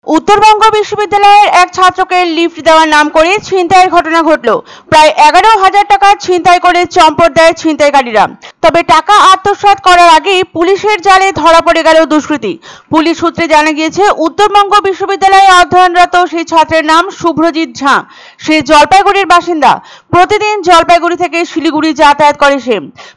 उत्तरबंग विश्वविद्यालয়ের এক ছাত্রকে লিফট দেওয়ার নাম করে ছিনতাইয়ের ঘটনা ঘটল। প্রায় 11,000 টাকা ছিনতাই করে চম্পট দেয় ছিনতাইকারীরা। তবে টাকা আত্মসাৎ করার আগেই পুলিশের জালে ধরা পড়ে গেল দুষ্কৃতী। পুলিশ সূত্রে জানা গিয়েছে, উত্তরবঙ্গ বিশ্ববিদ্যালয়ে অধ্যয়নরত সেই ছাত্রের নাম শুভ্রজিৎ ঝা। সে জলপাইগুড়ির বাসিন্দা। প্রতিদিন জলপাইগুড়ি থেকে শিলিগুড়ি যাতায়াত করে সে।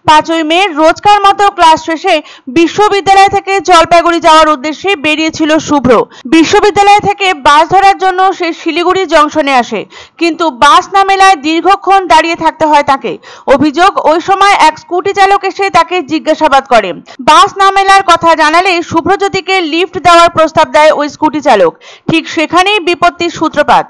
5ই মে রোজকার মতো ক্লাস শেষে বিশ্ববিদ্যালয় থেকে জলপাইগুড়ি যাওয়ার উদ্দেশ্যে বেরিয়েছিল শুভ্র। বিশ্ববিদ্যালয় থেকে বাস ধরার জন্য সে শিলিগুড়ি জংশনে আসে, কিন্তু বাস না মেলায় দীর্ঘক্ষণ দাঁড়িয়ে থাকতে হয় তাকে। অভিযোগ, ওই সময় এক স্কুটি চালক এসে তাকে জিজ্ঞাসাবাদ করে। বাস না মেলার কথা জানালে শুভ্রজ্যোতিকে লিফট দেওয়ার প্রস্তাব দেয় ওই স্কুটি চালক। ঠিক সেখানেই বিপত্তির সূত্রপাত।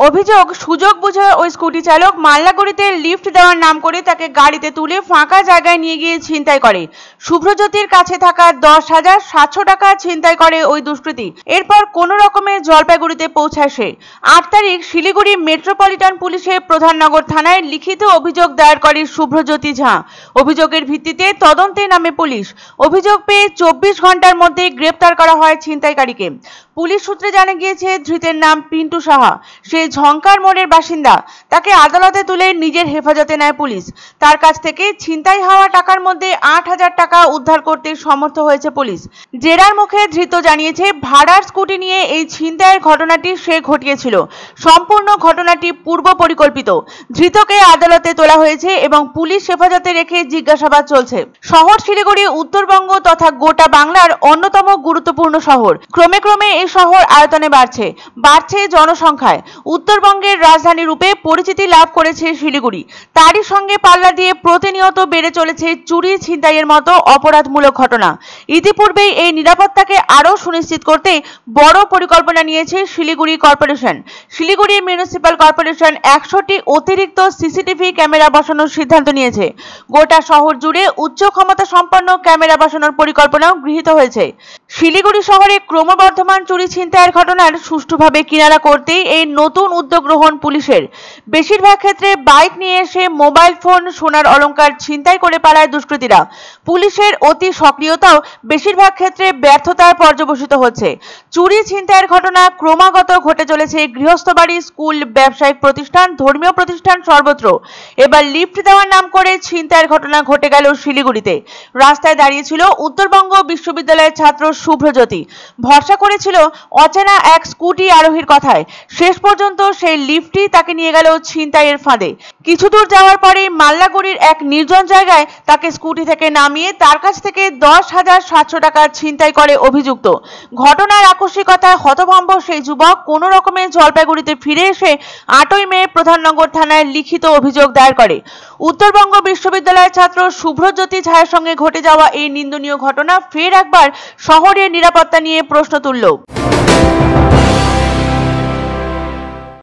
অভিযোগ, সুযোগ বুঝে ওই স্কুটি চালক মাল্লাগুড়িতে লিফট দেওয়ার নাম করে তাকে গাড়িতে তুলে ফাঁকা জায়গায় নিয়ে গিয়ে ছিনতাই করে। শুভ্রজ্যোতির কাছে থাকা 10,700 টাকা ছিনতাই করে ওই দুষ্কৃতী। এরপর কোনো রকমে জলপাইগুড়িতে পৌঁছায় সে। 8 তারিখ শিলিগুড়ি মেট্রোপলিটন পুলিশের প্রধাননগর থানায় লিখিত অভিযোগ দায়ের করে শুভ্রজ্যোতি ঝা। অভিযোগের ভিত্তিতে তদন্তে নামে পুলিশ। অভিযোগ পেয়ে 24 ঘন্টার মধ্যে গ্রেপ্তার করা হয় ছিনতাইকারীকে। পুলিশ সূত্রে জানা গিয়েছে, ধৃতের নাম পিন্টু সাহা। সে ঝঙ্কার মোড়ের বাসিন্দা। তাকে আদালতে তুলে নিজের হেফাজতে নেয় পুলিশ। তার কাছ থেকে ছিনতাই হওয়া টাকার মধ্যে 8,000 টাকা উদ্ধার করতে সমর্থ হয়েছে পুলিশ। জেরার মুখে ধৃত জানিয়েছে, ভাড়ার স্কুটি নিয়ে এই ছিনতাইয়ের ঘটনাটি সে ঘটিয়েছিল। সম্পূর্ণ ঘটনাটি পূর্ব পরিকল্পিত। ধৃতকে আদালতে তোলা হয়েছে এবং পুলিশ হেফাজতে রেখে জিজ্ঞাসাবাদ চলছে। শহর শিলিগুড়ি উত্তরবঙ্গ তথা গোটা বাংলার অন্যতম গুরুত্বপূর্ণ শহর। ক্রমে ক্রমে এই শহর আয়তনে বাড়ছে জনসংখ্যায়। উত্তরবঙ্গের রাজধানী রূপে পরিচিতি লাভ করেছে শিলিগুড়ি। তারই সঙ্গে পাল্লা দিয়ে প্রতিনিয়ত বেড়ে চলেছে চুরি ছিনতাইয়ের মতো অপরাধমূলক ঘটনা। ইতিপূর্বেই এই নিরাপত্তাকে আরও সুনিশ্চিত করতে বড় পরিকল্পনা নিয়েছে Siliguri corporation. Siliguri municipal corporation 100টি অতিরিক্ত সিসিটিভি ক্যামেরা বসানোর সিদ্ধান্ত নিয়েছে। গোটা শহর জুড়ে উচ্চ ক্ষমতা সম্পন্ন ক্যামেরা বসানোর পরিকল্পনাও গৃহীত হয়েছে। শিলিগুড়ি শহরে ক্রমবর্ধমান চুরি ছিনতাইয়ের ঘটনার সুষ্ঠুভাবে কিনারা করতেই এই নতুন উদ্যোগ গ্রহণ পুলিশের। বেশিরভাগ ক্ষেত্রে বাইক নিয়ে এসে মোবাইল ফোন, সোনার অলংকার ছিনতাই করে পালায় দুষ্কৃতীরা। পুলিশের অতি সক্রিয়তাও বেশিরভাগ ক্ষেত্রে ব্যর্থতায় পর্যবসিত হচ্ছে। চুরি ছিনতাইয়ের ঘটনা ক্রমাগত ঘটে চলেছে গৃহস্থ বাড়ি, স্কুল, ব্যবসায়িক প্রতিষ্ঠান, ধর্মীয় প্রতিষ্ঠান সর্বত্র। এবার লিফট দেওয়ার নাম করে ছিনতাইয়ের ঘটনা ঘটে গেল শিলিগুড়িতে। রাস্তায় দাঁড়িয়েছিল উত্তরবঙ্গ বিশ্ববিদ্যালয়ের ছাত্র শুভ্রজ্যোতি। ভরসা করেছিল অচেনা এক স্কুটি আরোহীর কথায়। শেষ পর্যন্ত সেই লিফটই তাকে নিয়ে গেল ছিনতাইয়ের ফাঁদে। কিছু দূর যাওয়ার পরেই মাল্লাগুড়ির এক নির্জন জায়গায় তাকে স্কুটি থেকে নামিয়ে তার কাছ থেকে 10,700 টাকা ছিনতাই করে অভিযুক্ত। ঘটনার আকস্মিকতায় হতভম্ব সেই যুবক কোনো রকমে জলপাইগুড়িতে ফিরে এসে 8ই মে প্রধাননগর থানায় লিখিত অভিযোগ দায়ের করে। উত্তরবঙ্গ বিশ্ববিদ্যালয়ের ছাত্র শুভ্রজ্যোতি ঝায়ের সঙ্গে ঘটে যাওয়া এই নিন্দনীয় ঘটনা ফের একবার শহরের নিরাপত্তা নিয়ে প্রশ্ন তুলল।